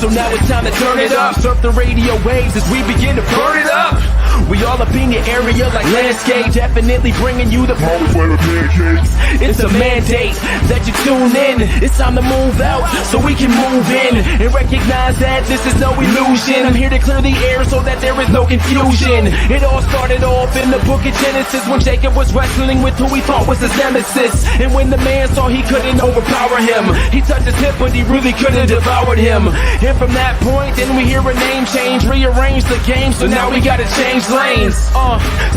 So now it's time to turn it up. Surf the radio waves as we begin to burn it up. We all up in your area like landscape, definitely bringing you the pancakes. It's a mandate that you tune in. It's time to move out so we can move in and recognize that this is no illusion. I'm here to clear the air so that there is no confusion. It all started off in the book of Genesis when Jacob was wrestling with who he thought was his nemesis. And when the man saw he couldn't overpower him, he touched his hip but he really couldn't devour him. And from that point, then we hear a name change, rearrange the game, so now we gotta change lanes.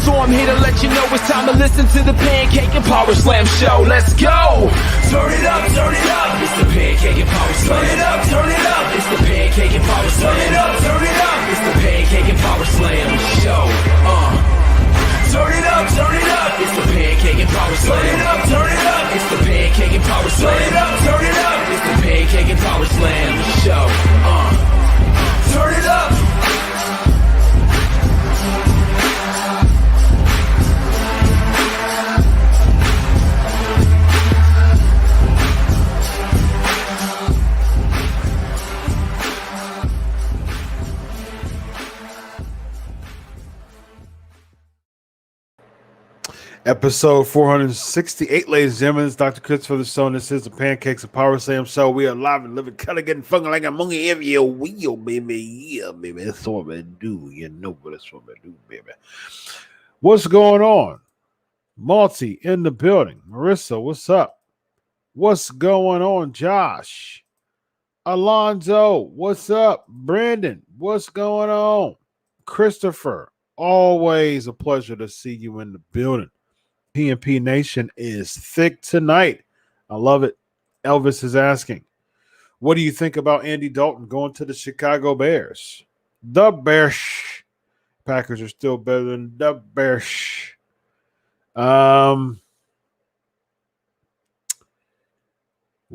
So I'm here to let you know it's time to listen to the Pancake and Powerslam show. Let's go! Turn it up, turn it up. It's the Pancake and Powerslam. Turn it up, turn it up. It's the Pancake and Powerslam. Turn it up, turn it up. It's the Pancake and Powerslam show. Turn it up, turn it up. It's the Pancake and Powerslam. Turn it up, turn it up. It's the Pancake and Powerslam. Turn it up, turn it up. It's the Pancake and Powerslam show. Turn it up. Episode 468, ladies and gentlemen. It's Dr. Chris Featherstone. This is the Pancakes and Powerslams show. We are live and living, color getting funky like a monkey every year. Wheel, baby. Yeah, baby. That's what we do. You know what that's what we do, baby. What's going on? Malty in the building. Marissa, what's up? What's going on, Josh? Alonzo, what's up? Brandon, what's going on? Christopher, always a pleasure to see you in the building. PNP Nation is thick tonight. I love it. Elvis is asking, what do you think about Andy Dalton going to the Chicago Bears? The Bears. Packers are still better than the Bears. We'll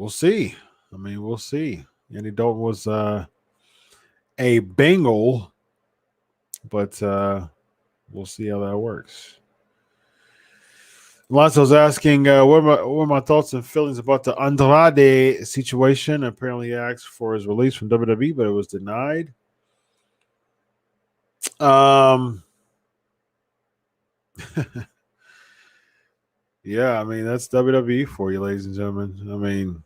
see. We'll see. Andy Dalton was a Bengal, but we'll see how that works. Alonso's asking, what are my thoughts and feelings about the Andrade situation? Apparently he asked for his release from WWE, but it was denied. Yeah, that's WWE for you, ladies and gentlemen.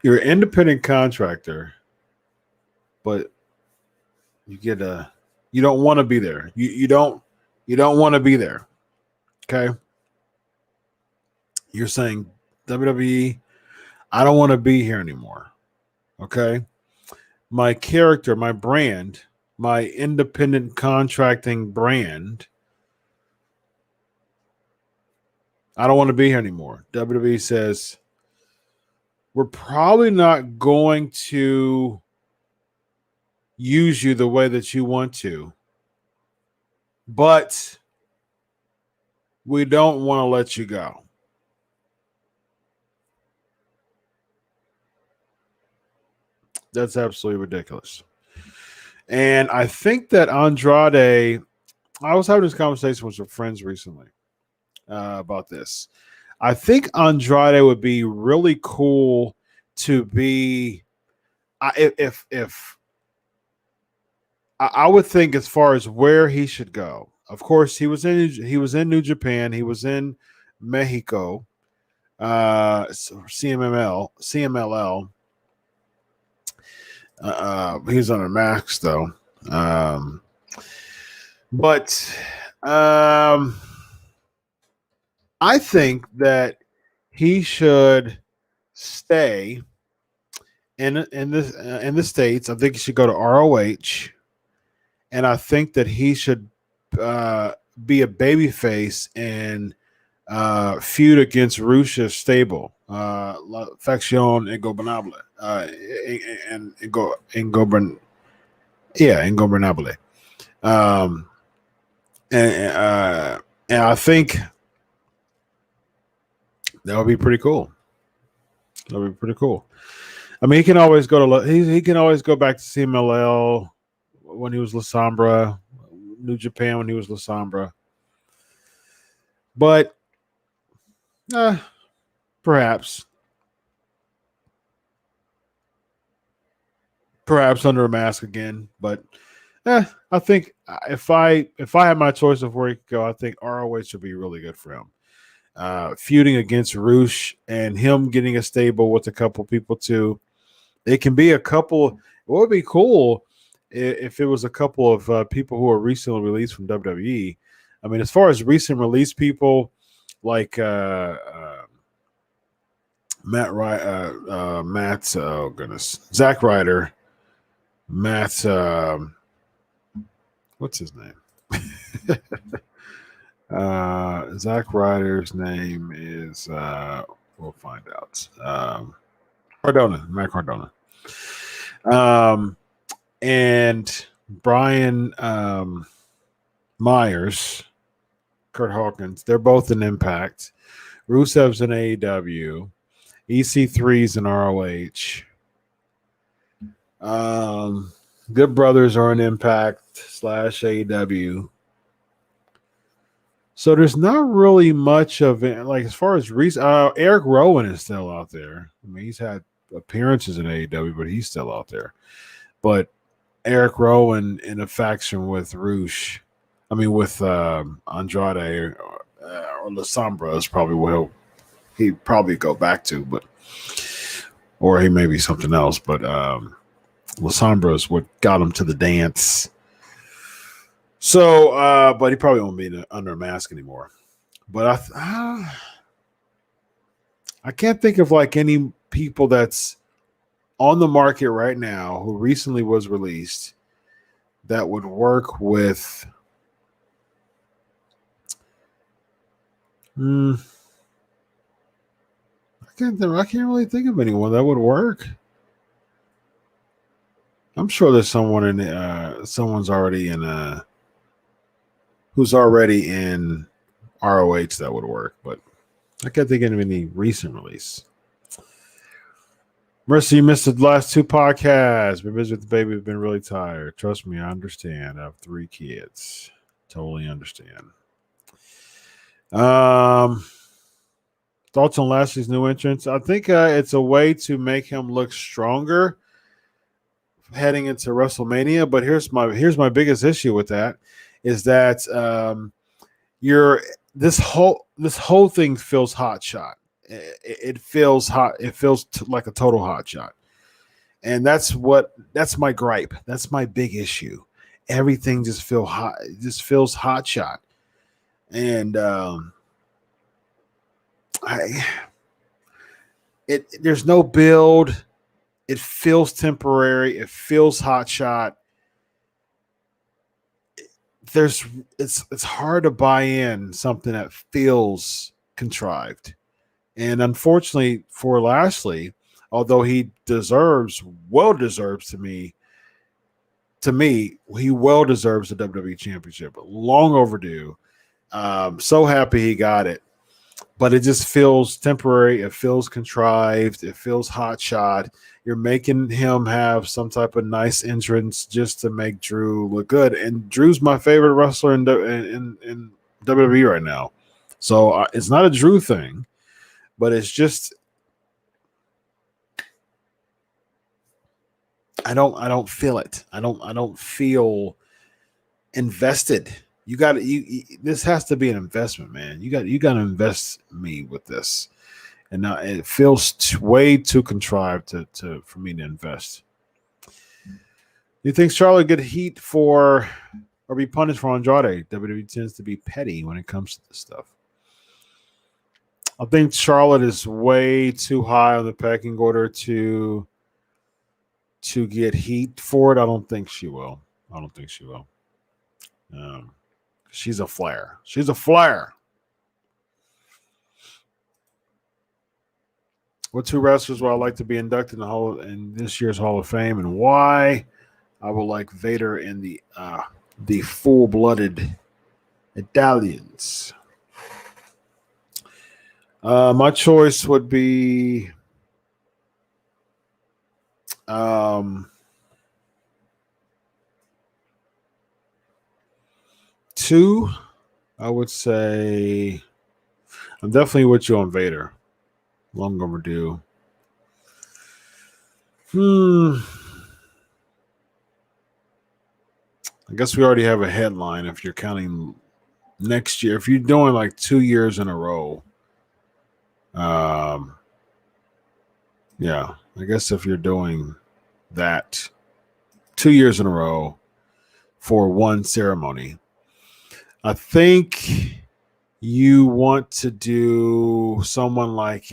You're an independent contractor, but you don't want to be there. You don't want to be there. Okay? You're saying, WWE, I don't want to be here anymore. Okay? My character, my brand, my independent contracting brand, I don't want to be here anymore. WWE says, we're probably not going to use you the way that you want to, but we don't want to let you go. That's absolutely ridiculous. And I think that Andrade, I was having this conversation with some friends recently about this. I think Andrade would be really cool to be, if I would think as far as where he should go. Of course, he was in New Japan, he was in Mexico, CMLL. He's on a max though. But I think that he should stay in the States. I think he should go to ROH, and I think that he should be a babyface and feud against Rush's stable, La Facción Ingobernable, Ingobernable. And I think that would be pretty cool. That would be pretty cool. He can always go to he can always go back to CMLL when he was La Sombra, New Japan when he was La Sombra. But perhaps perhaps under a mask again. But I think if I had my choice of where he could go, I think ROH would be really good for him. Feuding against Roosh and him getting a stable with a couple people too. It can be a couple. It would be cool if it was a couple of people who are recently released from WWE. I mean, as far as recent release people, like Matt's oh goodness, Zack Ryder, Matt's what's his name? Zack Ryder's name is we'll find out. Cardona, Matt Cardona. And Brian Myers, Kurt Hawkins, they're both in Impact. Rusev's in AEW. EC3's in ROH. Good Brothers are in Impact / AEW. So there's not really much of it. Like as far as Eric Rowan is still out there. I mean, he's had appearances in AEW, but he's still out there. But Eric Rowan in a faction with Roosh, I mean with Andrade or La Sombra is probably where he'd probably go back to, but or he may be something else. But La Sombra is what got him to the dance. So, but he probably won't be under a mask anymore. But I can't think of like any people that's on the market right now who recently was released that would work with. I can't really think of anyone that would work. I'm sure there's someone someone's already in who's already in ROH that would work, but I can't think of any recent release. Mercy, you missed the last 2 podcasts. Been busy with the baby. Been really tired. Trust me, I understand. I have 3 kids. Totally understand. Thoughts on Lashley's new entrance? I think it's a way to make him look stronger heading into WrestleMania. But here's my biggest issue with that is that this whole thing feels hot shot. It feels hot. It feels like a total hot shot. And that's my gripe. That's my big issue. Everything just feels hot. It just feels hot shot. And there's no build. It feels temporary. It feels hot shot. It's hard to buy in something that feels contrived. And unfortunately for Lashley, although he well deserves to me, he well deserves the WWE Championship. Long overdue. So happy he got it. But it just feels temporary. It feels contrived. It feels hot shot. You're making him have some type of nice entrance just to make Drew look good. And Drew's my favorite wrestler in WWE right now. So it's not a Drew thing, but it's just I don't feel it. I don't feel invested. This has to be an investment, man. You got to invest me with this. And now it feels way too contrived for me to invest. Do you think Charlotte get heat for or be punished for Andrade? WWE tends to be petty when it comes to this stuff. I think Charlotte is way too high on the pecking order to get heat for it. I don't think she will. She's a flare. What 2 wrestlers would I like to be inducted in this year's Hall of Fame, and why? I would like Vader and the full-blooded Italians. My choice would be 2. I would say I'm definitely with you on Vader. Long overdue. I guess we already have a headline if you're counting next year. If you're doing like 2 years in a row, yeah, I guess if you're doing that 2 years in a row for one ceremony, I think you want to do someone like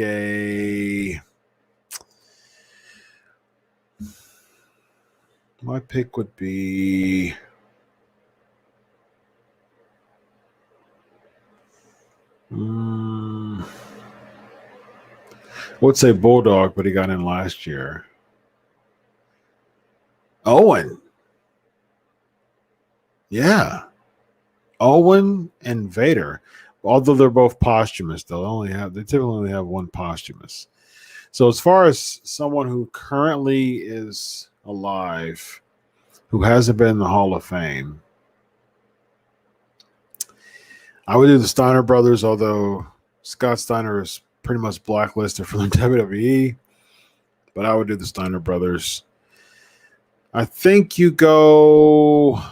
my pick would be I would say Bulldog, but he got in last year. Owen. Yeah. Owen and Vader. Although they're both posthumous, they typically only have one posthumous. So as far as someone who currently is alive, who hasn't been in the Hall of Fame, I would do the Steiner brothers, although Scott Steiner is pretty much blacklisted from the WWE. But I would do the Steiner brothers. I think you go.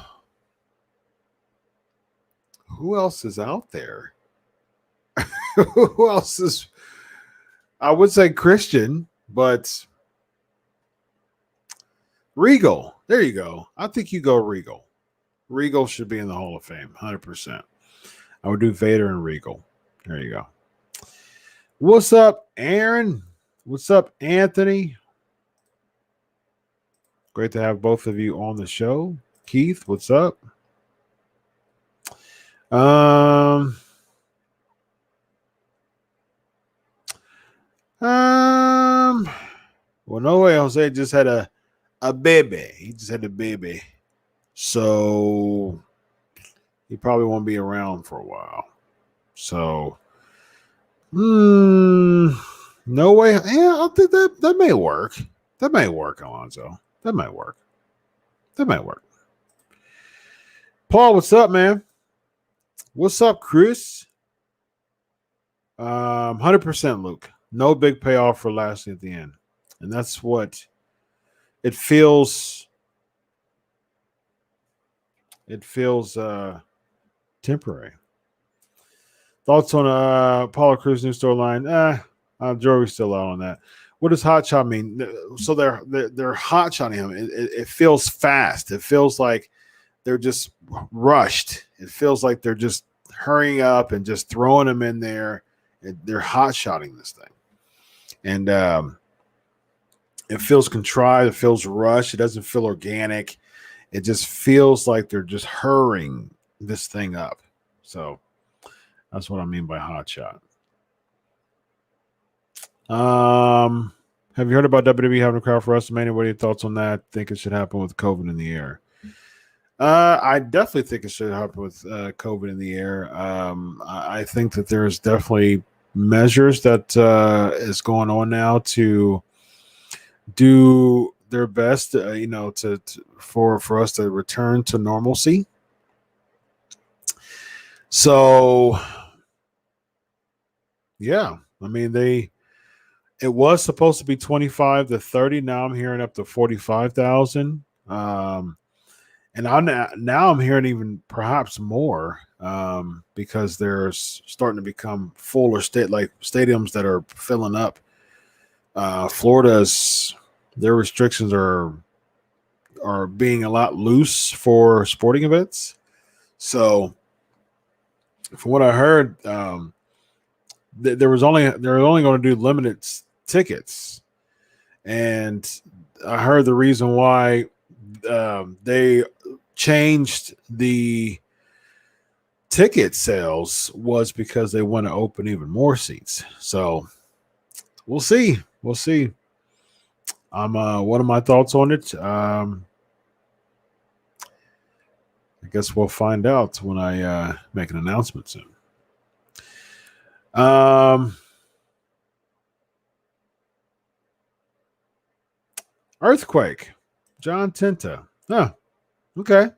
Who else is out there? Who else is? I would say Christian, but Regal. There you go. I think you go Regal. Regal should be in the Hall of Fame, 100%. I would do Vader and Regal. There you go. What's up, Aaron? What's up, Anthony? Great to have both of you on the show. Keith, what's up? Well, no way. Jose just had a baby. He just had a baby. So he probably won't be around for a while. So, no way. Yeah, I think that may work. That may work, Alonzo. That might work. That might work. Paul, what's up, man? What's up, Chris? 100% Luke. No big payoff for Lashley at the end. And that's what it feels. It feels temporary. Thoughts on Apollo Crews' new storyline? Jory's still out on that. What does hot shot mean? So they're hot shotting him. It feels fast. It feels like they're just rushed. It feels like they're just hurrying up and just throwing him in there. They're hot shotting this thing. And it feels contrived. It feels rushed. It doesn't feel organic. It just feels like they're just hurrying this thing up. So that's what I mean by hot shot. Have you heard about WWE having a crowd for WrestleMania? What are your thoughts on that? Think it should happen with COVID in the air? I definitely think it should happen with COVID in the air. I think that there's definitely measures that is going on now to do their best, for us to return to normalcy. So, yeah, I mean, it was supposed to be 25 to 30. Now I'm hearing up to 45,000. And now I'm hearing even perhaps more because they're starting to become fuller stadiums that are filling up. Florida's their restrictions are being a lot loose for sporting events. So, from what I heard, they're only going to do limited tickets, and I heard the reason why they changed the ticket sales was because they want to open even more seats. So we'll see. What are my thoughts on it? I guess we'll find out when I make an announcement soon. Earthquake. John Tinta. Huh. Okay.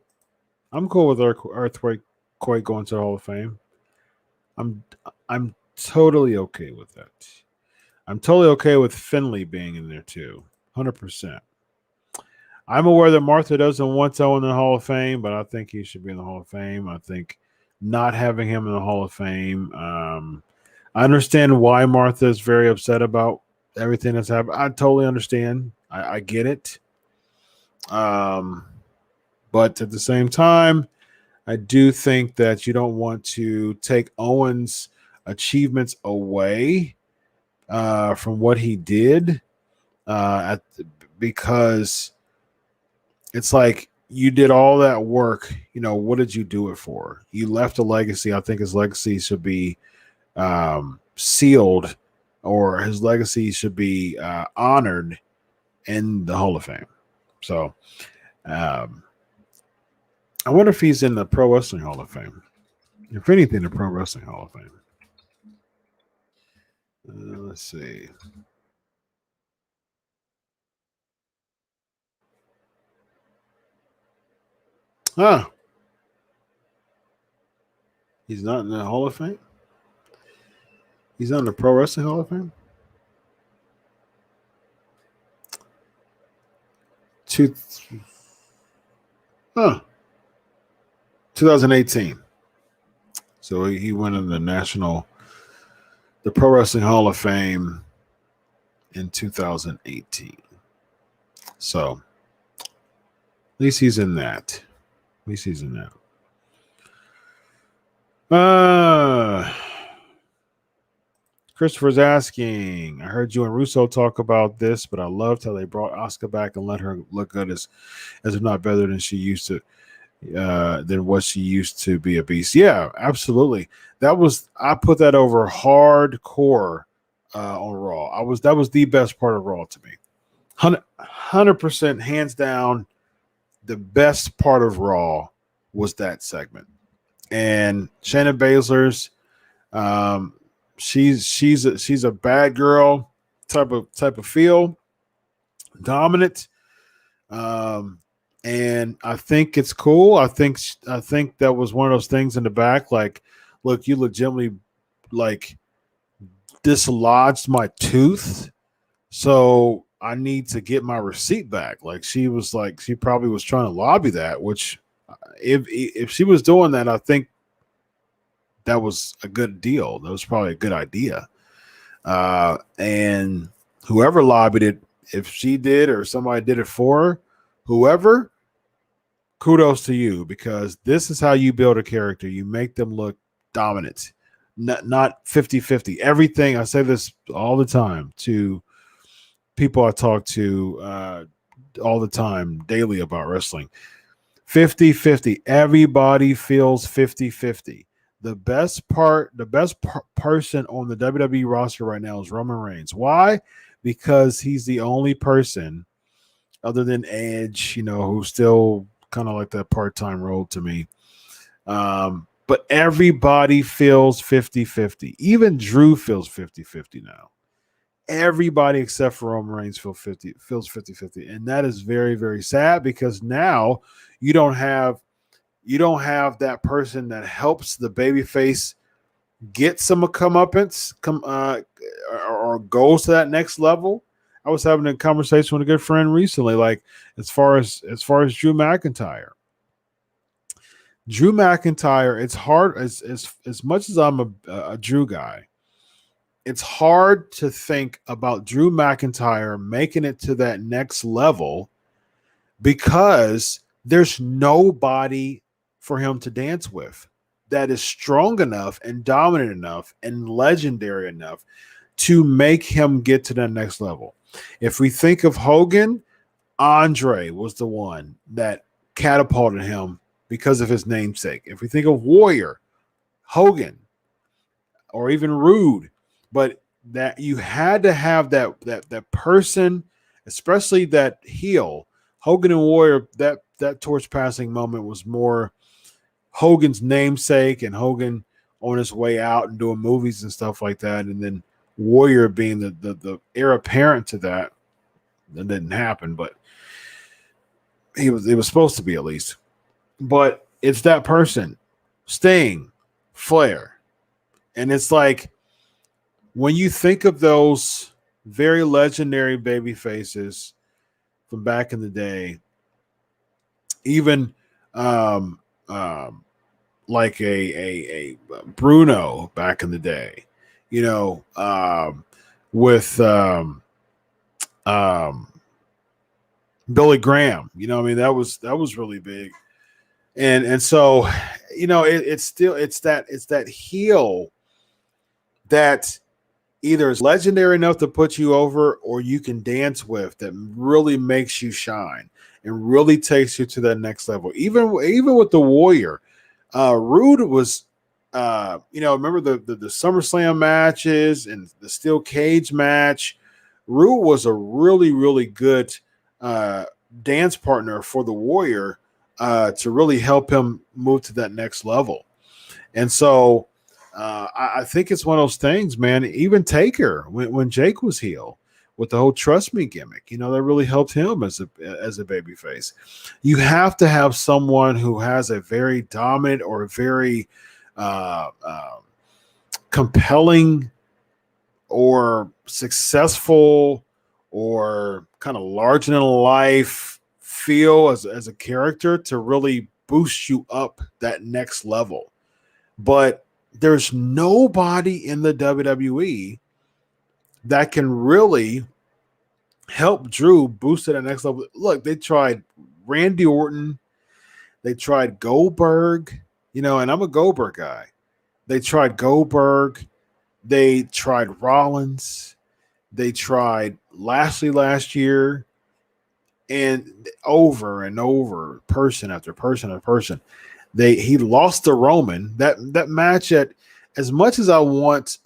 I'm cool with Earthquake going to the Hall of Fame. I'm totally okay with that. I'm totally okay with Finley being in there too. 100%. I'm aware that Martha doesn't want Owen in the Hall of Fame, but I think he should be in the Hall of Fame. I think not having him in the Hall of Fame. I understand why Martha is very upset about everything that's happened. I totally understand. I get it. But at the same time, I do think that you don't want to take Owen's achievements away from what he did because it's like you did all that work. You know, what did you do it for? You left a legacy. I think his legacy should be sealed, or his legacy should be honored in the Hall of Fame. So I wonder if he's in the Pro Wrestling Hall of Fame. If anything, the Pro Wrestling Hall of Fame. Let's see. Huh. He's not in the Hall of Fame? He's not in the Pro Wrestling Hall of Fame? Huh. 2018. So he went in the Pro Wrestling Hall of Fame in 2018. So at least he's in that. At least he's in that. Christopher's asking, I heard you and Russo talk about this, but I loved how they brought Asuka back and let her look good as if not better than she used to, than what she used to be a beast. Yeah, absolutely. I put that over hardcore on Raw. That was the best part of Raw to me. 100% hands down, the best part of Raw was that segment. And Shayna Baszler's, she's a bad girl type of feel, dominant, and I think it's cool. I think that was one of those things in the back, like, look, you legitimately like dislodged my tooth, so I need to get my receipt back. Like she probably was trying to lobby that, which if she was doing that, I think that was a good deal. That was probably a good idea. And whoever lobbied it, if she did or somebody did it for her, whoever, kudos to you, because this is how you build a character. You make them look dominant, not 50-50. Everything, I say this all the time to people I talk to all the time, daily about wrestling. 50-50. Everybody feels 50-50. The best person on the WWE roster right now is Roman Reigns. Why? Because he's the only person other than Edge, who's still kind of like that part-time role to me. But everybody feels 50-50. Even Drew feels 50-50 now. Everybody except for Roman Reigns feels 50-50. And that is very, very sad because now you don't have that person that helps the babyface get some comeuppance, or goes to that next level. I was having a conversation with a good friend recently, like as far as Drew McIntyre. Drew McIntyre, it's hard as much as I'm a Drew guy. It's hard to think about Drew McIntyre making it to that next level because there's nobody for him to dance with that is strong enough and dominant enough and legendary enough to make him get to that next level. If we think of Hogan, Andre was the one that catapulted him because of his namesake. If we think of Warrior, Hogan, or even Rude, but that you had to have that person, especially that heel. Hogan and Warrior, that torch passing moment was more Hogan's namesake and Hogan on his way out and doing movies and stuff like that, and then Warrior being the heir apparent to that. That didn't happen, but it was supposed to be at least. But it's that person, Sting, Flair, and it's like when you think of those very legendary baby faces from back in the day, even um, um, like a Bruno back in the day, you know, with um, Billy Graham. You know, I mean that was really big, and so you know it's that heel that either is legendary enough to put you over or you can dance with that really makes you shine and really takes you to that next level. Even with the Warrior, Rude was you know, remember the SummerSlam matches and the steel cage match. Rude was a really good uh dance partner for the Warrior to really help him move to that next level. And so I think it's one of those things, man. Even Taker, when Jake was heel with the whole "Trust Me" gimmick, you know, that really helped him as a baby face. You have to have someone who has a very dominant or very uh, uh, compelling or successful or kind of larger than life feel as a character to really boost you up that next level. But there's nobody in the WWE that can really help Drew boost to the next level. Look, they tried Randy Orton, they tried Goldberg, you know, and I'm a Goldberg guy. They tried Goldberg, they tried Rollins, they tried Lashley last year, and over, person after person after person. He lost to Roman. That match at as much as I want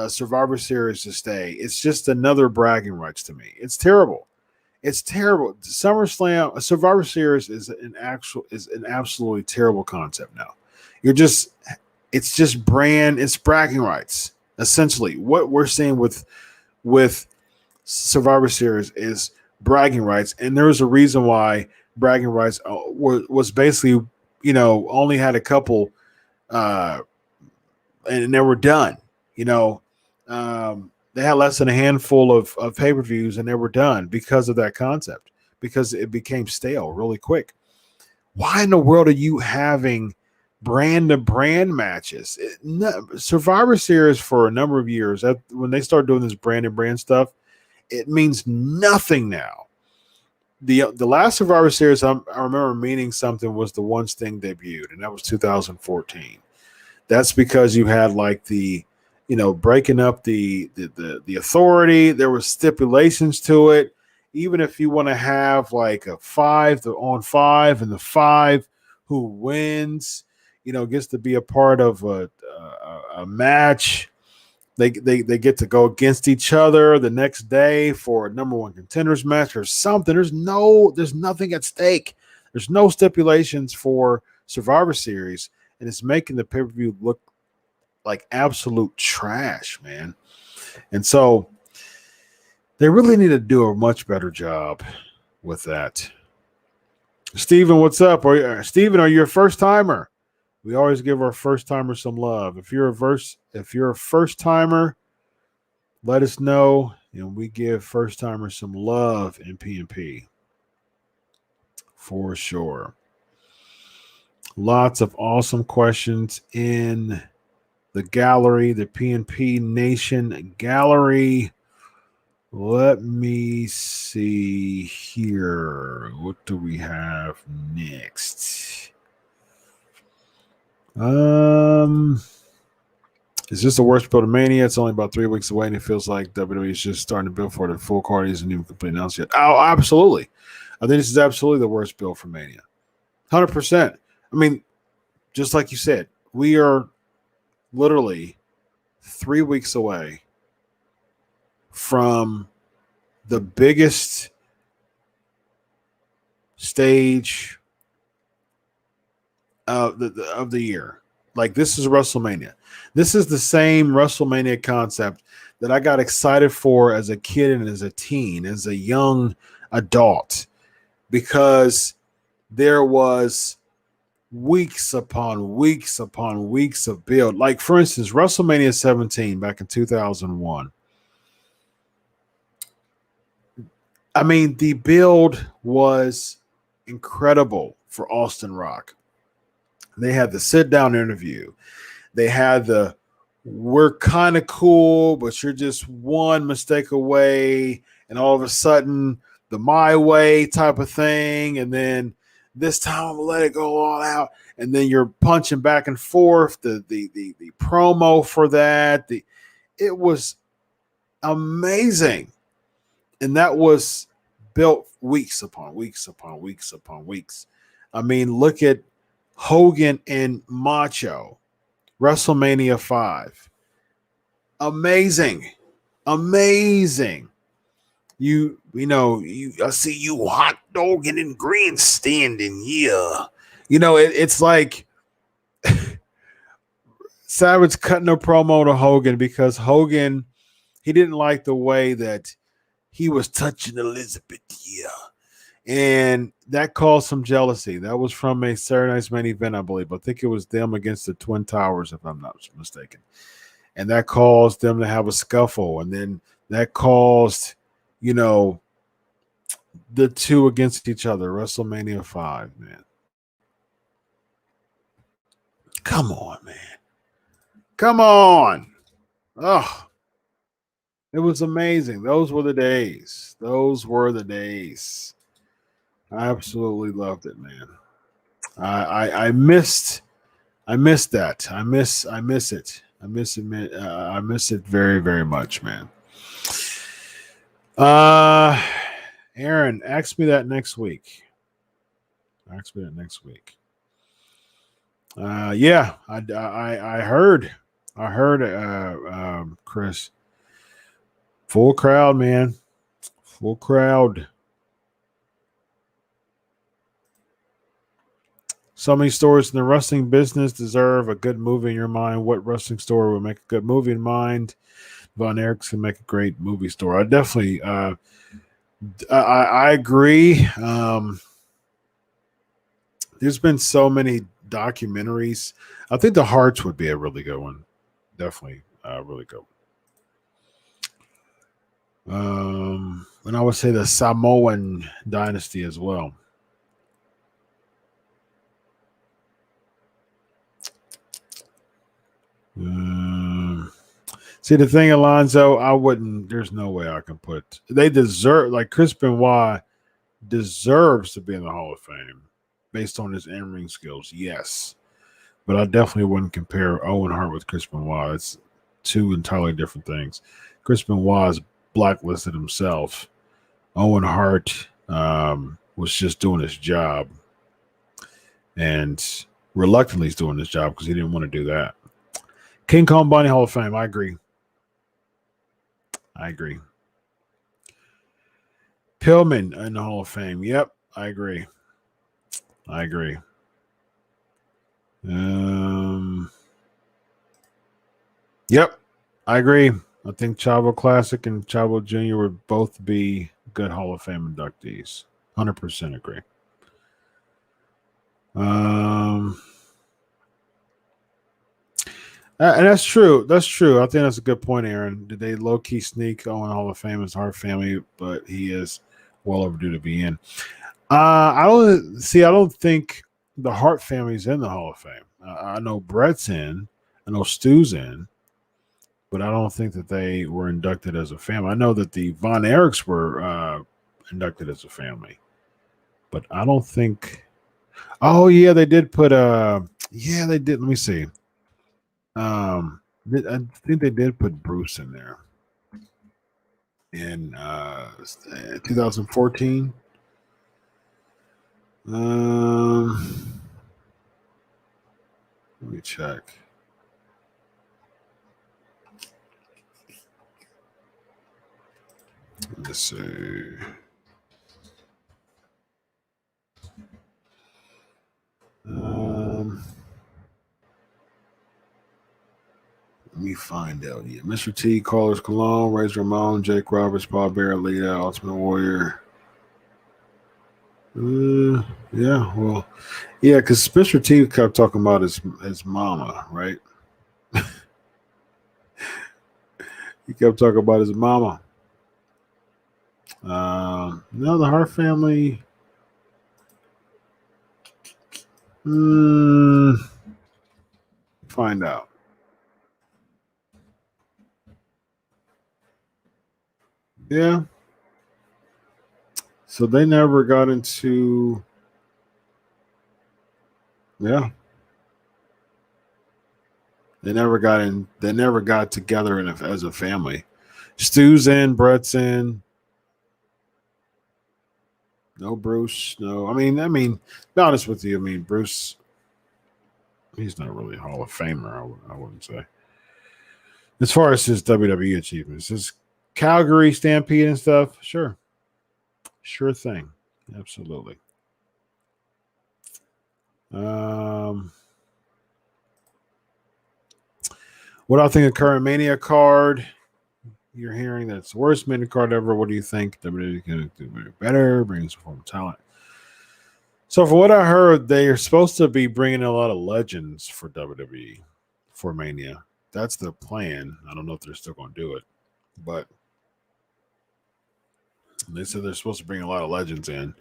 Survivor Series to stay, it's just another bragging rights to me. It's terrible. It's terrible. SummerSlam, Survivor Series is an absolutely terrible concept now. It's just it's bragging rights. Essentially, what we're seeing with Survivor Series is bragging rights, and there's a reason why bragging rights was basically, you know, only had a couple and they were done. You know, they had less than a handful of pay-per-views and they were done because of that concept, because it became stale really quick. Why in the world are you having brand to brand matches? Survivor Series for a number of years, when they started doing this brand to brand stuff, it means nothing now. The last Survivor Series I remember meaning something was the one Sting debuted, and that was 2014. That's because you had like breaking up the authority. There were stipulations to it. Even if you want to have like a 5-on-5, and the 5 who wins, gets to be a part of a match. They get to go against each other the next day for a number one contenders match or something. There's nothing at stake. There's no stipulations for Survivor Series, and it's making the pay-per-view look like absolute trash, man. And so they really need to do a much better job with that. Steven, what's up? Steven, are you a first timer? We always give our first timers some love. If you're a first timer, let us know, and we give first timers some love in PNP for sure. Lots of awesome questions in the gallery, the PNP Nation gallery. Let me see here. What do we have next? Is this the worst build of Mania? It's only about 3 weeks away, and it feels like WWE is just starting to build for the full card. Isn't even complete announced yet. Oh, absolutely. I think this is absolutely the worst build for Mania. 100%. I mean, just like you said, we are literally 3 weeks away from the biggest stage of the year. Like, this is WrestleMania. This is the same WrestleMania concept that I got excited for as a kid and as a teen, as a young adult, because there was weeks upon weeks upon weeks of build. Like, for instance, WrestleMania 17 back in 2001. I mean, the build was incredible for Austin Rock. They had the sit-down interview. They had the we're kind of cool, but you're just one mistake away, and all of a sudden the my way type of thing, and then this time I'm gonna let it go all out, and then you're punching back and forth. The promo for that, it was amazing, and that was built weeks upon weeks upon weeks upon weeks. I mean, look at Hogan and Macho, WrestleMania 5. Amazing. I see you hot dogging and grandstanding. Yeah. It's like Savage cutting a promo to Hogan because Hogan, he didn't like the way that he was touching Elizabeth. Yeah. And that caused some jealousy. That was from a Saturday Night's Main Event, I believe. I think it was them against the Twin Towers, if I'm not mistaken. And that caused them to have a scuffle. And then that caused, the two against each other. WrestleMania 5, man. Come on, man. Come on. Oh, it was amazing. Those were the days. I absolutely loved it, man. I missed that. I miss it. I miss it very, very much, man. Aaron, ask me that next week. Yeah, I heard, Chris. Full crowd, man. Full crowd. So many stories in the wrestling business deserve a good movie in your mind. What wrestling story would make a good movie in mind? Von Erichs can make a great movie story. I definitely, I agree. There's been so many documentaries. I think The Hearts would be a really good one. Definitely, really good one. And I would say the Samoan dynasty as well. See, the thing, Alonzo, I wouldn't. There's no way I can put. They deserve, like Chris Benoit deserves to be in the Hall of Fame based on his in-ring skills. Yes, but I definitely wouldn't compare Owen Hart with Chris Benoit. It's two entirely different things. Chris Benoit is blacklisted himself. Owen Hart was just doing his job, and reluctantly he's doing his job because he didn't want to do that. King Kong Bunny Hall of Fame. I agree. Pillman in the Hall of Fame. Yep, I agree. Yep, I agree. I think Chavo Classic and Chavo Jr. would both be good Hall of Fame inductees. 100% agree. And that's true. I think that's a good point, Aaron. Did they low-key sneak Owen Hall of Fame as Hart family, but he is well overdue to be in. I don't think the Hart family's in the Hall of Fame. I know Brett's in. I know Stu's in. But I don't think that they were inducted as a family. I know that the Von Erichs were inducted as a family. But I don't think... Oh, yeah, they did put... Yeah, they did. Let me see. I think they did put Bruce in there in 2014. Let me check. Let's see. Let me find out here. Mr. T, Carlos Colon, Razor Ramon, Jake Roberts, Paul Bear, Lita, Ultimate Warrior. Yeah, well, yeah, because Mr. T kept talking about his mama, right? He kept talking about his mama. No, the Hart family. Find out. Yeah. So they never got into. Yeah. They never got in. They never got together as a family. Stu's in, Brett's in. No Bruce. No. I mean, be honest with you. I mean, Bruce. He's not really a Hall of Famer. I wouldn't say. As far as his WWE achievements, his Calgary Stampede and stuff, sure thing, absolutely. What I think of current Mania card? You're hearing that's the worst Mania card ever. What do you think? WWE can do better, bring some form of talent. So, from what I heard, they are supposed to be bringing a lot of legends for WWE for Mania. That's the plan. I don't know if they're still going to do it, but they said they're supposed to bring a lot of legends in.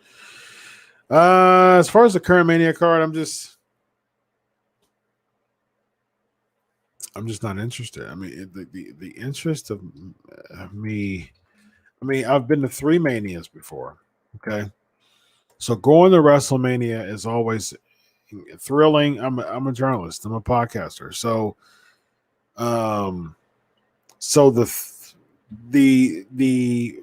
As far as the current Mania card, I'm just not interested. I mean, the interest of me. I mean, I've been to 3 Manias before. Okay, so going to WrestleMania is always thrilling. I'm a journalist. I'm a podcaster. So, so the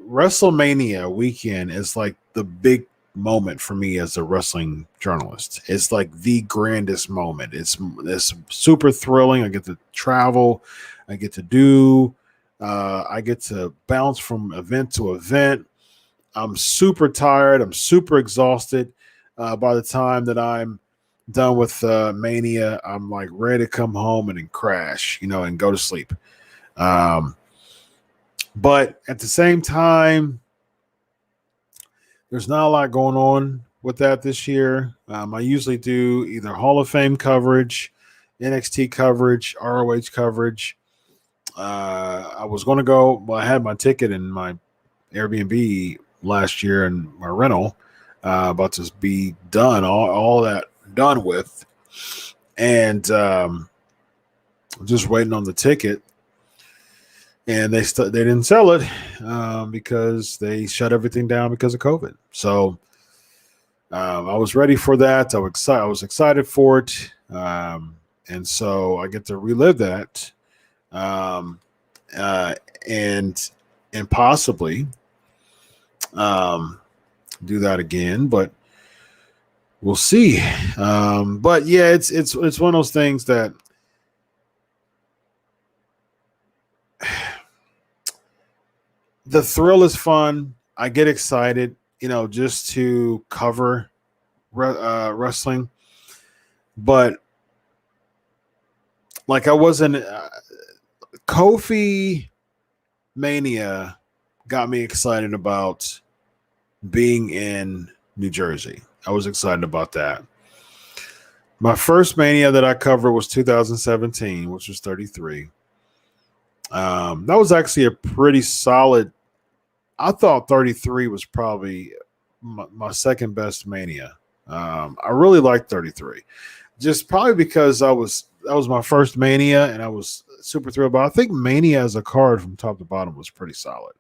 WrestleMania weekend is like the big moment for me as a wrestling journalist. It's like the grandest moment. It's super thrilling. I get to travel. I get to do. I get to bounce from event to event. I'm super tired. I'm super exhausted. By the time that I'm done with Mania, I'm like ready to come home and then crash, and go to sleep. But at the same time, there's not a lot going on with that this year. I usually do either Hall of Fame coverage, NXT coverage, ROH coverage. I was going to go. Well, I had my ticket in my Airbnb last year and my rental about to be done. All that done with, and just waiting on the ticket. And they didn't sell it because they shut everything down because of COVID. So I was ready for that. I was excited for it, and so I get to relive that, and possibly do that again. But we'll see. But yeah, it's one of those things that. The thrill is fun. I get excited, just to cover wrestling. But like I wasn't Kofi Mania got me excited about being in New Jersey. I was excited about that. My first Mania that I covered was 2017, which was 33. That was actually a pretty solid. I thought 33 was probably my second best Mania. I really liked 33, just probably because that was my first Mania, and I was super thrilled. But I think Mania as a card from top to bottom was pretty solid.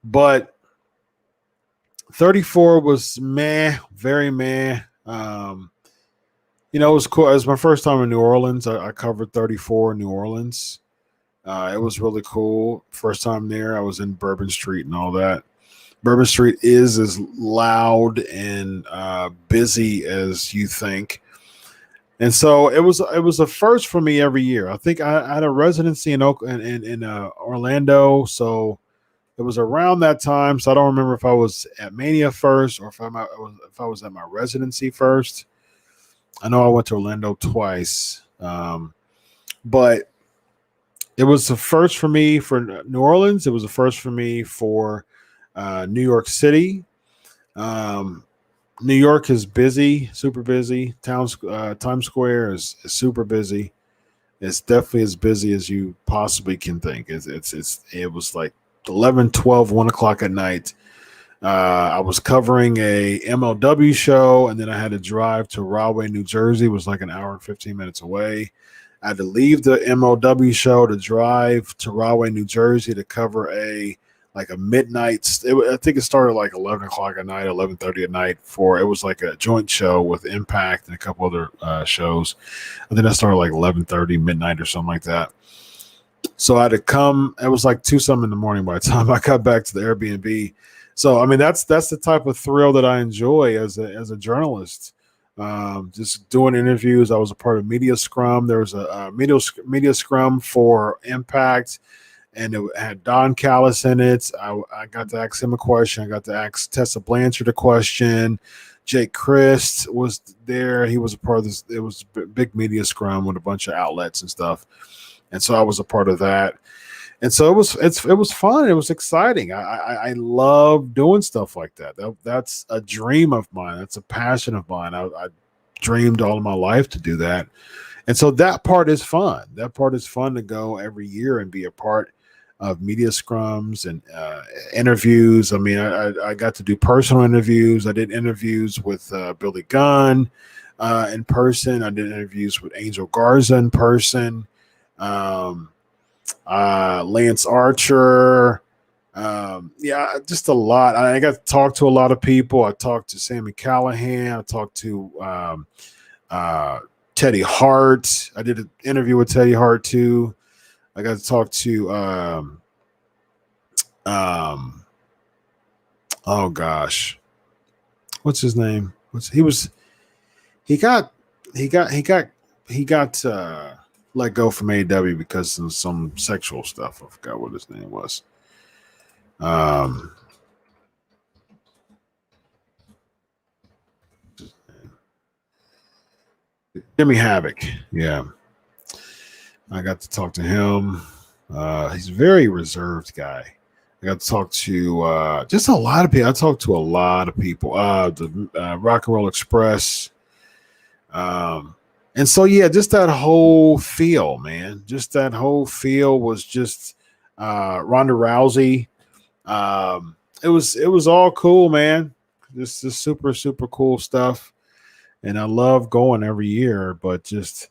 But 34 was meh, very meh. It was cool. It was my first time in New Orleans. I covered 34 in New Orleans. It was really cool. First time there. I was in Bourbon Street and all that. Bourbon Street is as loud and busy as you think. And so it was a first for me every year. I think I had a residency in Orlando, so it was around that time. So I don't remember if I was at Mania first or if I was at my residency first. I know I went to Orlando twice, but it was the first for me for New Orleans. It was the first for me for New York City. New York is busy, super busy. Times Square is super busy. It's definitely as busy as you possibly can think. It was like 11, 12, 1 o'clock at night. I was covering a MLW show, and then I had to drive to Rahway, New Jersey. It was like an hour and 15 minutes away. I had to leave the MLW show to drive to Rahway, New Jersey to cover a midnight. I think it started like 11 o'clock at night, 11:30 at night. It was like a joint show with Impact and a couple other shows. And then I started like 11:30 midnight or something like that. So I had to come. It was like 2 something in the morning by the time I got back to the Airbnb. So I mean that's the type of thrill that I enjoy as a journalist. Just doing interviews. I was a part of Media Scrum. There was a media Scrum for Impact, and it had Don Callis in it. I got to ask him a question. I got to ask Tessa Blanchard a question. Jake Christ was there. He was a part of this. It was a big Media Scrum with a bunch of outlets and stuff. And so I was a part of that. And so it was fun. It was exciting. I love doing stuff like that. That's a dream of mine. That's a passion of mine. I dreamed all of my life to do that. And so that part is fun. That part is fun to go every year and be a part of media scrums and interviews. I mean, I got to do personal interviews. I did interviews with Billy Gunn in person. I did interviews with Angel Garza in person. Lance Archer, just a lot. I got to talk to a lot of people. I talked to Sami Callihan. I talked to Teddy Hart. I did an interview with Teddy Hart too. I got to talk to oh gosh, what's his name? He got let go from AEW because of some sexual stuff. I forgot what his name was. Jimmy Havoc. Yeah. I got to talk to him. He's a very reserved guy. I got to talk to just a lot of people. I talked to a lot of people. The Rock and Roll Express. And so, yeah, just that whole feel, man. Just that whole feel was just Ronda Rousey. It was all cool, man. This super, super cool stuff. And I love going every year, but just,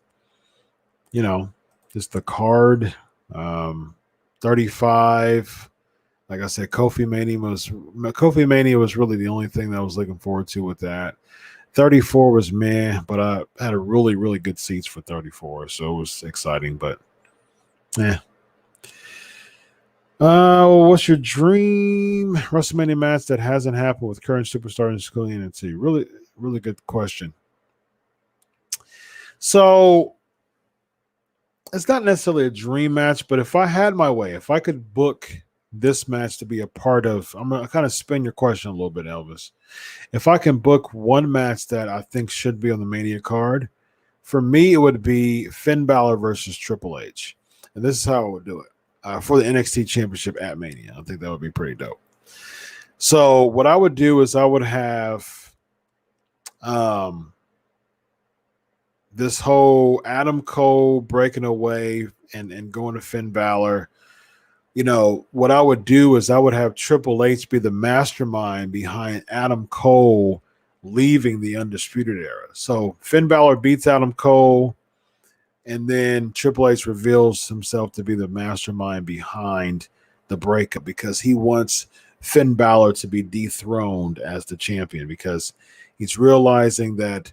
just the card, 35. Like I said, Kofi Mania was really the only thing that I was looking forward to with that. 34 was meh, but I had a really, really good seats for 34, so it was exciting, but what's your dream WrestleMania match that hasn't happened with current superstar in school NXT? Really, really good question. So it's not necessarily a dream match, but if I had my way, if I could book this match to be a part of, I'm going to kind of spin your question a little bit, Elvis. If I can book one match that I think should be on the Mania card, for me, it would be Finn Balor versus Triple H. And this is how I would do it for the NXT Championship at Mania. I think that would be pretty dope. So what I would do is I would have this whole Adam Cole breaking away and going to Finn Balor. What I would do is I would have Triple H be the mastermind behind Adam Cole leaving the Undisputed Era. So Finn Balor beats Adam Cole, and then Triple H reveals himself to be the mastermind behind the breakup because he wants Finn Balor to be dethroned as the champion because he's realizing that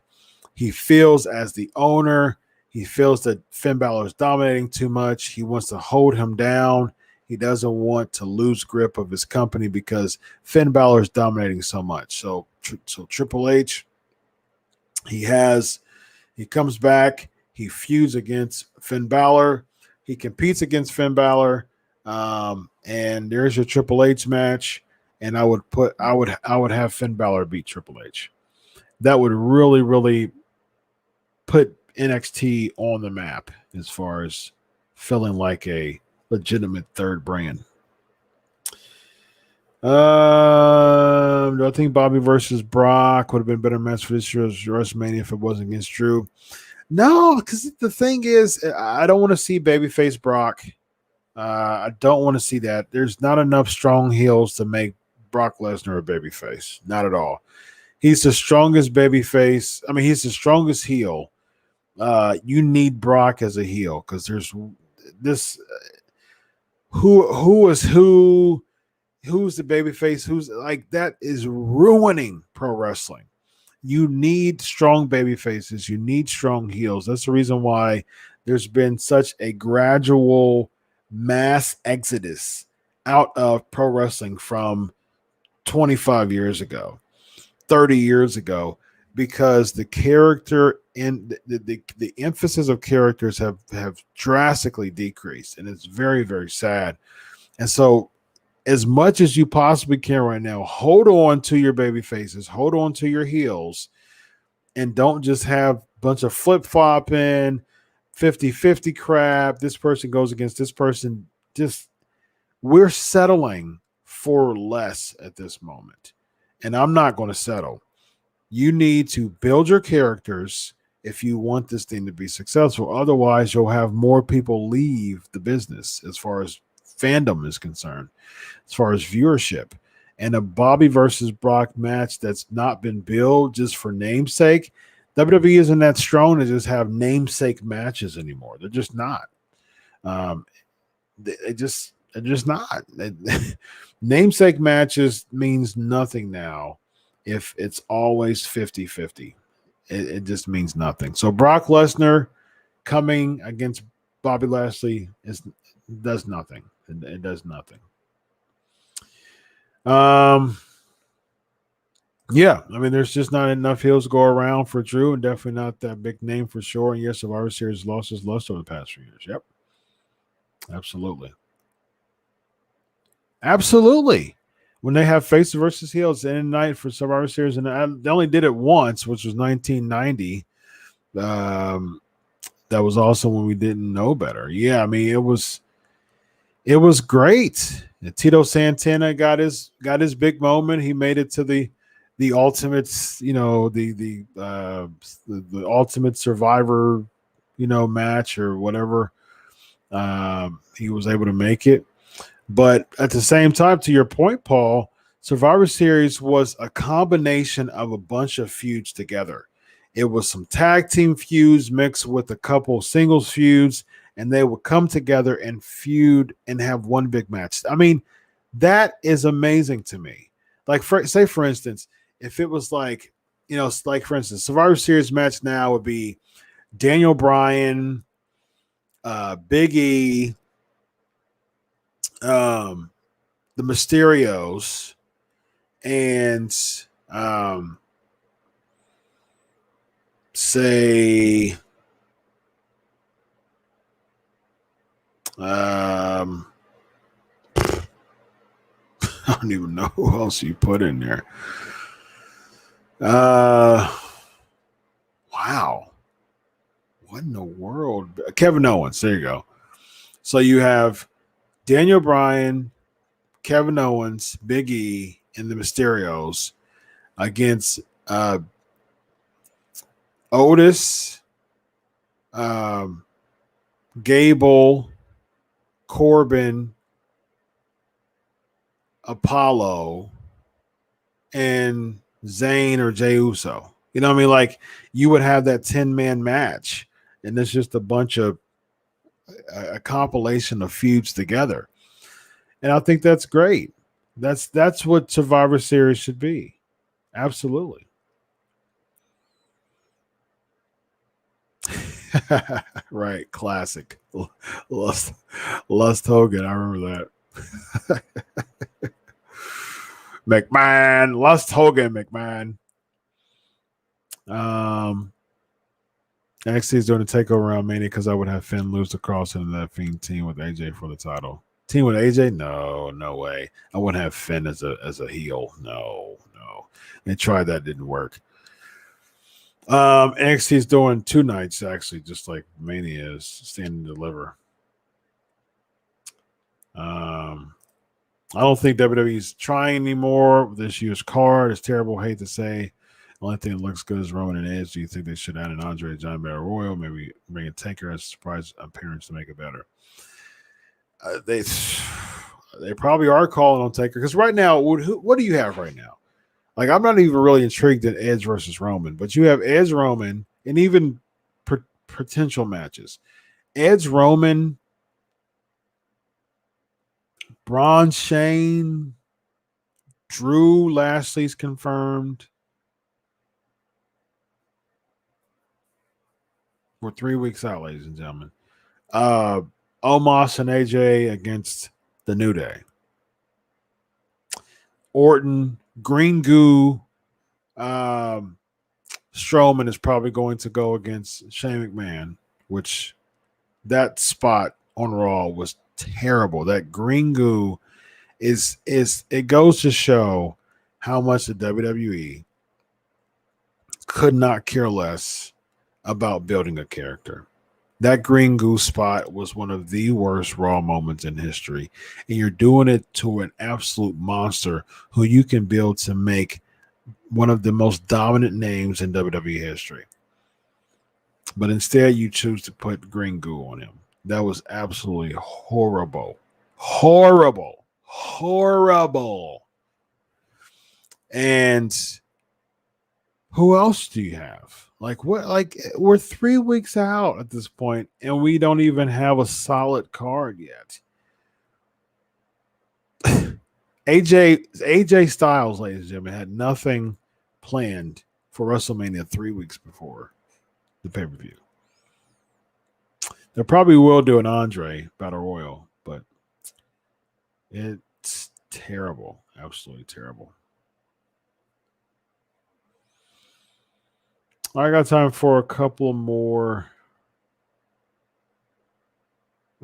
he feels as the owner, he feels that Finn Balor is dominating too much. He wants to hold him down. He doesn't want to lose grip of his company because Finn Balor is dominating so much. So Triple H, he comes back. He feuds against Finn Balor. He competes against Finn Balor. And there's your Triple H match. And I would have Finn Balor beat Triple H. That would really, really put NXT on the map as far as feeling like a legitimate third brand. Do I think Bobby versus Brock would have been a better match for this year's WrestleMania if it wasn't against Drew? No, because the thing is, I don't want to see babyface Brock. I don't want to see that. There's not enough strong heels to make Brock Lesnar a babyface. Not at all. He's the strongest babyface. I mean, he's the strongest heel. You need Brock as a heel because there's this. Who's the babyface? Who's like that is ruining pro wrestling. You need strong baby faces. You need strong heels. That's the reason why there's been such a gradual mass exodus out of pro wrestling from 25 years ago, 30 years ago, because the character and the emphasis of characters have drastically decreased. And it's very, very sad. And so as much as you possibly can right now, hold on to your baby faces, hold on to your heels, and don't just have a bunch of flip-flopping, 50-50 crap. This person goes against this person. Just we're settling for less at this moment. And I'm not going to settle. You need to build your characters if you want this thing to be successful. Otherwise, you'll have more people leave the business as far as fandom is concerned, as far as viewership. And a Bobby versus Brock match that's not been built just for namesake, WWE isn't that strong to just have namesake matches anymore. They're just not. They're just not. Namesake matches means nothing now if it's always 50-50. It just means nothing. So Brock Lesnar coming against Bobby Lashley does nothing. It does nothing. Yeah, I mean, there's just not enough heels to go around for Drew, and definitely not that big name for sure. And yes, Survivor Series lost his lust over the past few years. Yep, absolutely. When they have face versus heels in the night for Survivor Series, and they only did it once, which was 1990. That was also when we didn't know better. Yeah, I mean, it was great. And Tito Santana got his big moment. He made it to the ultimate, the ultimate Survivor, match or whatever. He was able to make it. But at the same time, to your point, Paul, Survivor Series was a combination of a bunch of feuds together. It was some tag team feuds mixed with a couple singles feuds, and they would come together and feud and have one big match. I mean, that is amazing to me. Like, for instance, if it was like, for instance, Survivor Series match now would be Daniel Bryan, Big E, the Mysterios, and say I don't even know who else you put in there. Wow. What in the world? Kevin Owens. There you go. So you have Daniel Bryan, Kevin Owens, Big E, and the Mysterios against Otis, Gable, Corbin, Apollo, and Zayn or Jey Uso. You know what I mean? Like, you would have that 10-man match, and it's just a bunch of a compilation of feuds together. And I think that's great. That's what Survivor Series should be. Absolutely. Right. Classic. Lust Hogan. I remember that. McMahon. Lust Hogan McMahon. NXT is doing a takeover around Mania because I would have Finn lose to Carlson and that Fiend team with AJ for the title. Team with AJ? No way. I wouldn't have Finn as a heel. No. They tried that, didn't work. NXT is doing 2 nights actually, just like Mania is. Stand and Deliver. I don't think WWE's trying anymore with this year's card. It's terrible. Hate to say. The only thing that looks good is Roman and Edge. Do you think they should add an Andre John Battle Royal? Maybe bring a Taker as a surprise appearance to make it better. they probably are calling on Taker because right now, what do you have right now? Like, I'm not even really intrigued in Edge versus Roman, but you have Edge, Roman, and even potential matches. Edge, Roman, Braun, Shane, Drew, Lashley's confirmed. We're 3 weeks out, ladies and gentlemen. Omos and AJ against the New Day. Orton, Green Goo, Strowman is probably going to go against Shane McMahon, which that spot on Raw was terrible. That Green Goo is it goes to show how much the WWE could not care less about building a character. That Green Goo spot was one of the worst Raw moments in history. And you're doing it to an absolute monster who you can build to make one of the most dominant names in WWE history. But instead, you choose to put Green Goo on him. That was absolutely horrible. Horrible. Horrible. And who else do you have? Like what? Like we're 3 weeks out at this point, and we don't even have a solid card yet. AJ Styles, ladies and gentlemen, had nothing planned for WrestleMania 3 weeks before the pay-per-view. They probably will do an Andre Battle Royal, but it's terrible. Absolutely terrible. I got time for a couple more.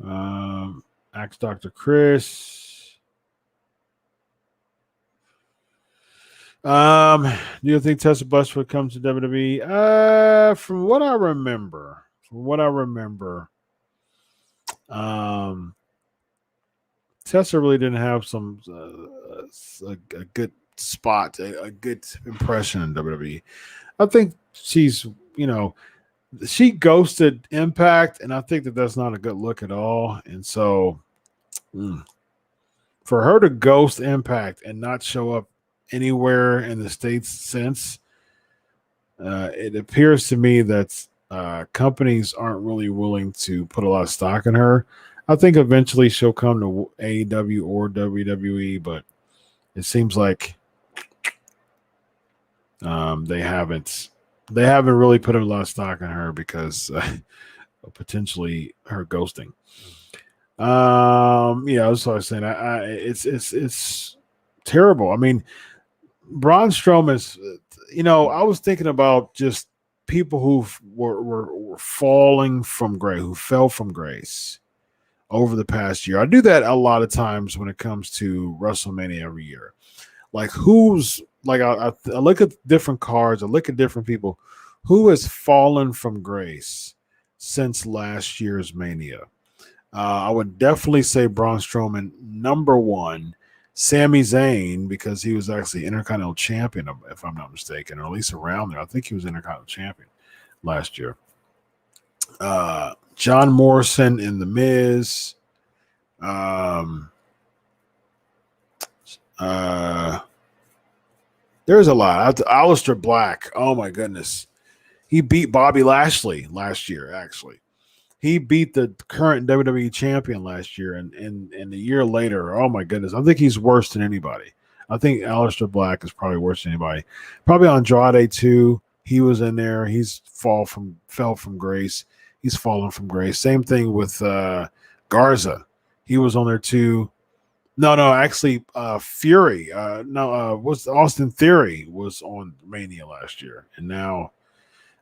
Ask Dr. Chris. Do you think Tessa Blanchard comes to WWE? From what I remember, Tessa really didn't have a good spot, a good impression in WWE. I think she's, she ghosted Impact, and I think that's not a good look at all. And so for her to ghost Impact and not show up anywhere in the States since, it appears to me that companies aren't really willing to put a lot of stock in her. I think eventually she'll come to AEW or WWE, but it seems like they haven't really put a lot of stock in her because of potentially her ghosting. That's what I was saying. It's terrible. I mean, Braun Strowman's. I was thinking about just people who were falling from grace, who fell from grace over the past year. I do that a lot of times when it comes to WrestleMania every year. Like who's like I look at different cards, I look at different people who has fallen from grace since last year's Mania. I would definitely say Braun Strowman, number one. Sami Zayn, because he was actually Intercontinental Champion, if I'm not mistaken, or at least around there. I think he was Intercontinental Champion last year. John Morrison in The Miz. There's a lot. Aleister Black. Oh my goodness. He beat Bobby Lashley last year, actually. He beat the current WWE champion last year, and a year later, oh my goodness, I think he's worse than anybody. I think Aleister Black is probably worse than anybody. Probably Andrade too. He was in there. He's fell from grace. He's fallen from grace. Same thing with Garza. He was on there too. No, actually, Fury. Was Austin Theory was on Mania last year, and now,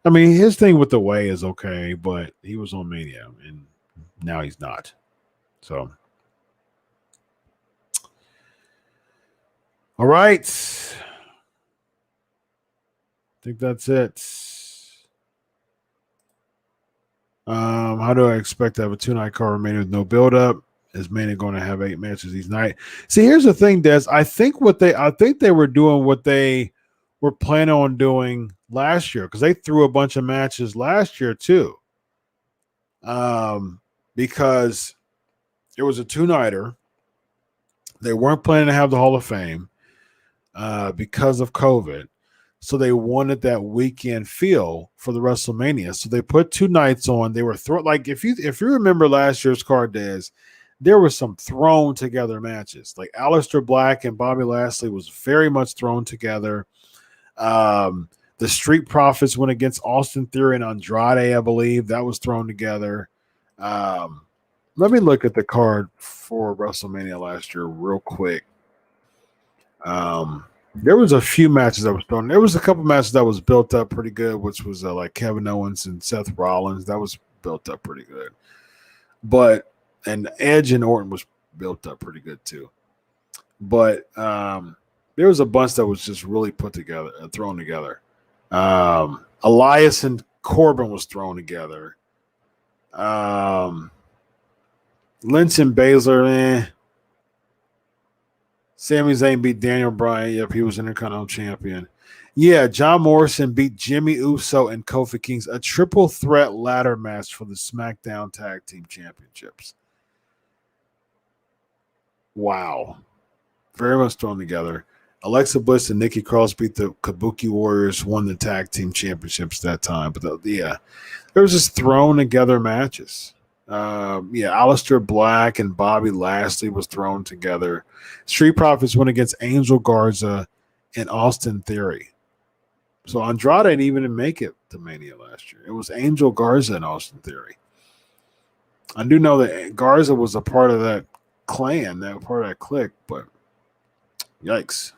I mean, his thing with the way is okay, but he was on Mania, and now he's not. So, all right, I think that's it. How do I expect to have a 2-night card remaining with no build-up? Is Mania going to have 8 matches each night? See, here's the thing, Des. I think they were doing what they were planning on doing last year, because they threw a bunch of matches last year too. Because it was a 2-nighter, They weren't planning to have the Hall of Fame because of COVID. So they wanted that weekend feel for the WrestleMania. So they put 2 nights on. They were like if you remember last year's card, Des, there were some thrown together matches. Like Aleister Black and Bobby Lashley was very much thrown together. The Street Profits went against Austin Theory and Andrade, I believe. That was thrown together. Let me look at the card for WrestleMania last year real quick. There was a few matches that was thrown. There was a couple matches that was built up pretty good, which was like Kevin Owens and Seth Rollins. That was built up pretty good. And Edge and Orton was built up pretty good too. But there was a bunch that was just really put together, thrown together. Elias and Corbin was thrown together. Lynch and Baszler, Sami Zayn beat Daniel Bryan. Yep, he was Intercontinental Champion. Yeah, John Morrison beat Jimmy Uso and Kofi Kingston. A triple threat ladder match for the SmackDown Tag Team Championships. Wow. Very much thrown together. Alexa Bliss and Nikki Cross beat the Kabuki Warriors, won the Tag Team Championships that time. But there was just thrown together matches. Aleister Black and Bobby Lashley was thrown together. Street Profits went against Angel Garza and Austin Theory. So Andrade didn't even make it to Mania last year. It was Angel Garza and Austin Theory. I do know that Garza was a part of that clan, part of that clique, but yikes.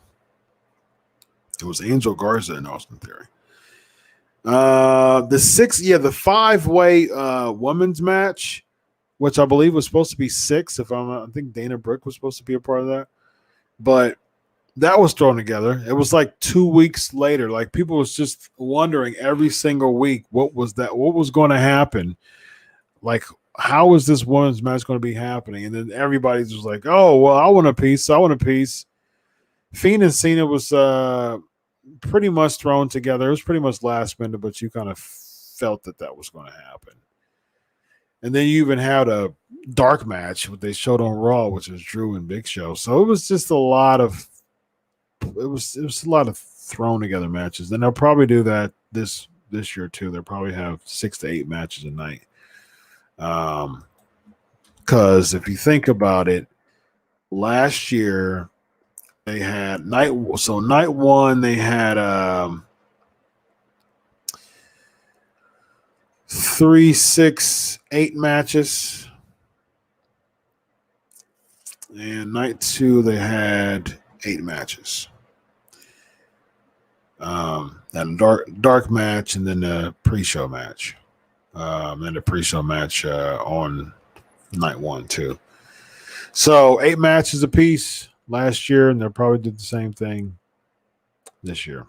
It was Angel Garza and Austin Theory. The 5-way women's match, which I believe was supposed to be 6. I think Dana Brooke was supposed to be a part of that, but that was thrown together. It was like 2 weeks later. Like people was just wondering every single week what was going to happen. Like how is this women's match going to be happening? And then everybody's just like, oh well, I want a piece. Fiend and Cena was pretty much thrown together. It was pretty much last minute, but you kind of felt that was going to happen. And then you even had a dark match, what they showed on Raw, which was Drew and Big Show. So it was just a lot of thrown together matches. And they'll probably do that this year too. They'll probably have 6 to 8 matches a night. Because if you think about it, last year they had night 1 they had 3, 6, 8 matches, and night 2 they had 8 matches. And a dark match, and then a pre-show match, and a pre-show match on night 1 too. So 8 matches apiece last year, and they'll probably do the same thing this year.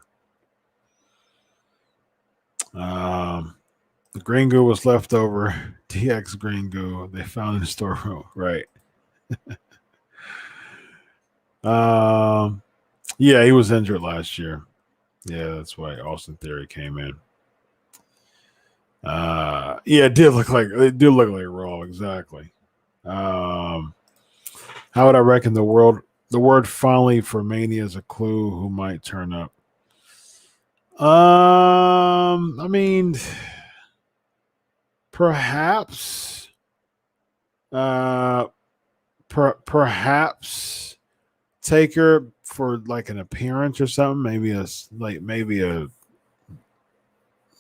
The Green Goo was left over. DX Green Goo. They found in the storeroom. Right. Yeah, he was injured last year. Yeah, that's why Austin Theory came in. Yeah, it did look like Raw, exactly. How would I reckon the word finally for Mania is a clue who might turn up? I mean, perhaps Taker for like an appearance or something. Maybe a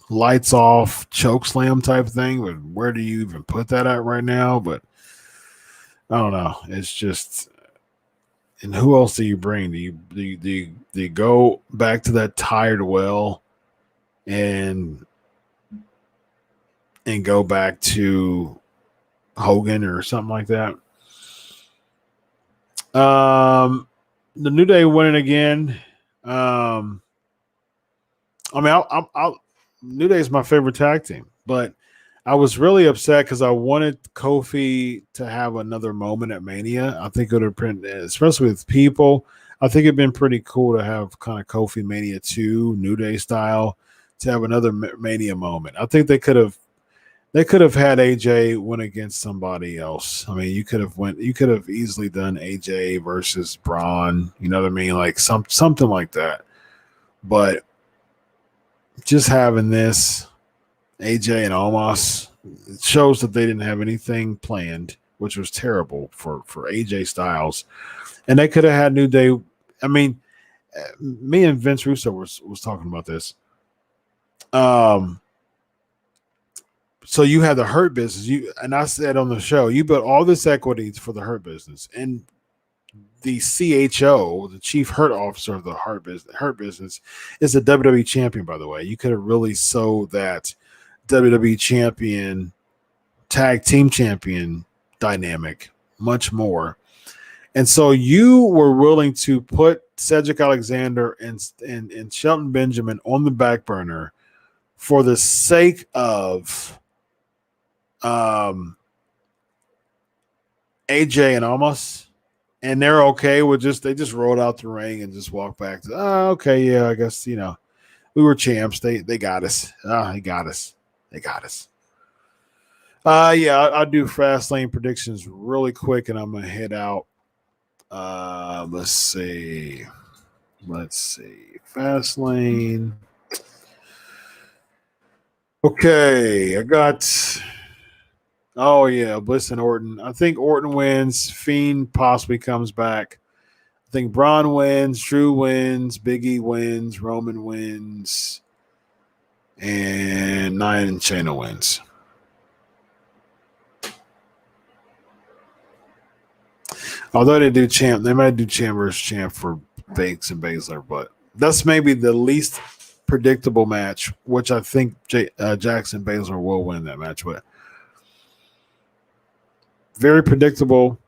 lights off choke slam type thing. But where do you even put that at right now? But I don't know. It's just, and who else do you bring? Do you go back to that tired well and go back to Hogan or something like that? The New Day winning again. I mean, New Day is my favorite tag team, but I was really upset because I wanted Kofi to have another moment at Mania. I think it would have been, especially with people, I think it'd been pretty cool to have kind of Kofi Mania 2, New Day style, to have another Mania moment. I think they could have They could have had AJ win against somebody else. I mean, you could have easily done AJ versus Braun. You know what I mean? Like something like that. But just having this AJ and Omos, it shows that they didn't have anything planned, which was terrible for AJ Styles. And they could have had New Day. I mean, me and Vince Russo was talking about this. So you had the Hurt Business. I said on the show, you built all this equity for the Hurt Business, and the CHO, the Chief Hurt Officer of the Hurt Business, is a WWE champion. By the way, you could have really sold that WWE champion, tag team champion dynamic much more. And so you were willing to put Cedric Alexander and Shelton Benjamin on the back burner for the sake of AJ and Omos, and they're okay with they just rolled out the ring and just walked back to, okay, yeah, I guess, we were champs. They got us. They got us. Yeah, I'll do fast lane predictions really quick, and I'm gonna head out. Let's see. Fast lane. Okay, I got. Oh yeah, Bliss and Orton. I think Orton wins. Fiend possibly comes back. I think Braun wins. Drew wins. Big E wins. Roman wins. And Nia and Shayna wins. Although they do champ, they might do champ versus champ for Banks and Baszler, but that's maybe the least predictable match, which I think Jackson Baszler will win that match with. Very predictable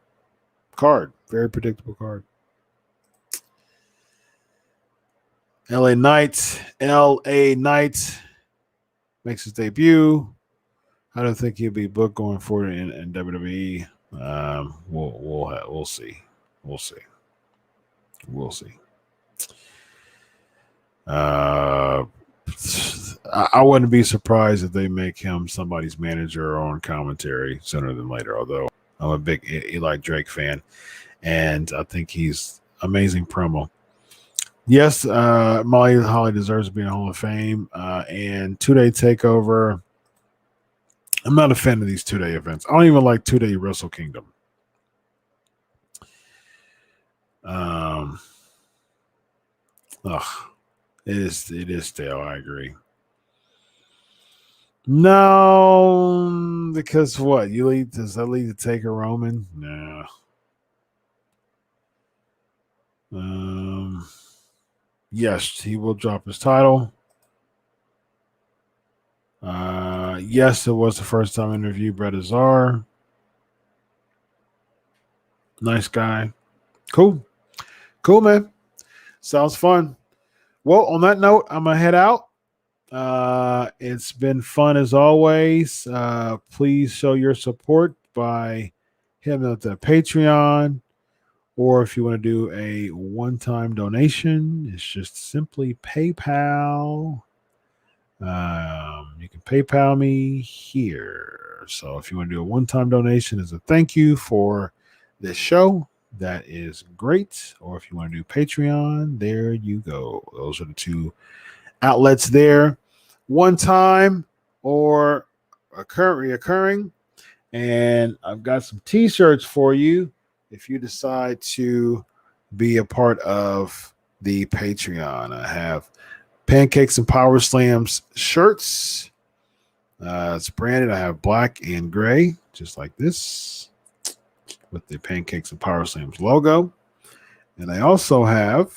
card. LA Knight makes his debut. I don't think he'll be booked going forward in WWE. We'll see. I wouldn't be surprised if they make him somebody's manager or on commentary sooner than later, although I'm a big Eli Drake fan, and I think he's amazing promo. Yes, Molly Holly deserves to be in the Hall of Fame. And 2-Day Takeover. I'm not a fan of these 2-day events. I don't even like 2-Day Wrestle Kingdom. It is stale. I agree. No, because what? Does that lead to Taker Roman? No. Yes, he will drop his title. Yes, it was the first time interview Brett Azar. Nice guy. Cool, man. Sounds fun. Well, on that note, I'm gonna head out. It's been fun as always. Please show your support by hitting up the Patreon, or if you want to do a one-time donation, it's just simply PayPal. You can PayPal me here. So if you want to do a one-time donation as a thank you for this show, that is great. Or if you want to do Patreon, there you go. Those are the two outlets there. One time or reoccurring. And I've got some t-shirts for you if you decide to be a part of the Patreon. I have Pancakes and Powerslams shirts. It's branded. I have black and gray, just like this, with the Pancakes and Powerslams logo. And I also have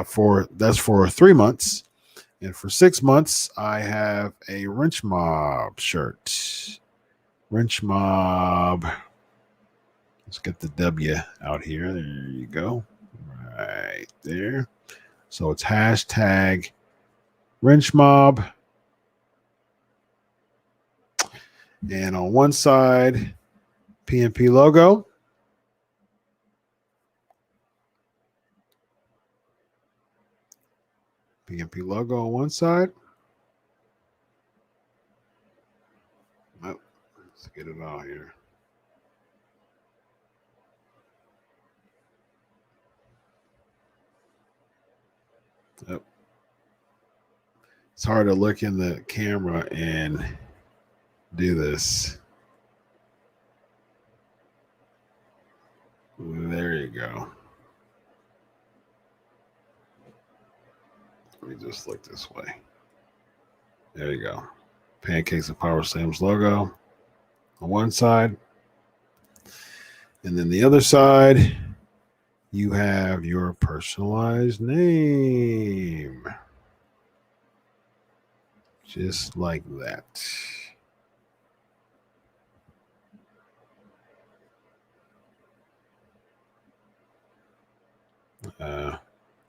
for 3 months. And for 6 months, I have a Wrench Mob shirt. Wrench Mob. Let's get the W out here. There you go. Right there. So it's hashtag Wrench Mob. And on one side, PNP logo. PNP logo on one side. get it out here. Yep. It's hard to look in the camera and do this. There you go. Let me just look this way. There you go. Pancakes and Powerslams logo on one side. And then the other side, you have your personalized name. Just like that.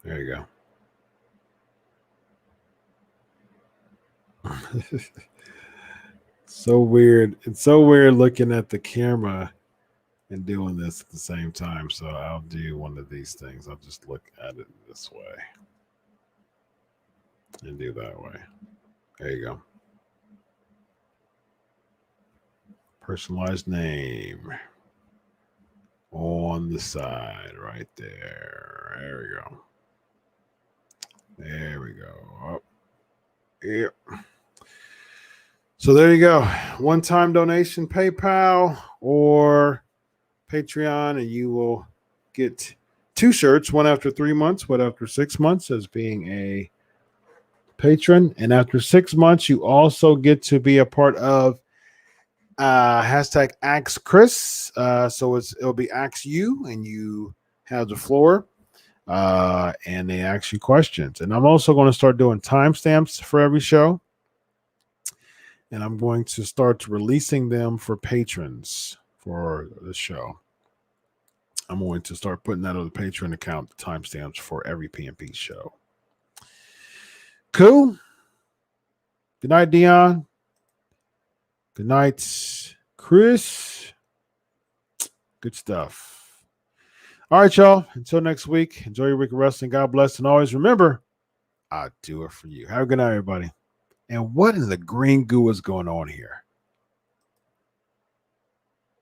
There you go. So weird. It's so weird looking at the camera and doing this at the same time. So I'll do one of these things. I'll just look at it this way and do that way. There you go. Personalized name on the side right there. There we go. There we go. Oh, yeah. So there you go. One-time donation, PayPal or Patreon, and you will get 2 shirts, one after 3 months, one after 6 months as being a patron. And after 6 months, you also get to be a part of hashtag Ask Chris. So it'll be Ask You, and you have the floor. And they ask you questions. And I'm also going to start doing timestamps for every show. And I'm going to start releasing them for patrons for the show. I'm going to start putting that on the Patreon account, the timestamps for every PMP show. Cool. Good night, Dion. Good night, Chris. Good stuff. All right, y'all. Until next week, enjoy your week of wrestling. God bless. And always remember, I'll do it for you. Have a good night, everybody. And what in the green goo is going on here?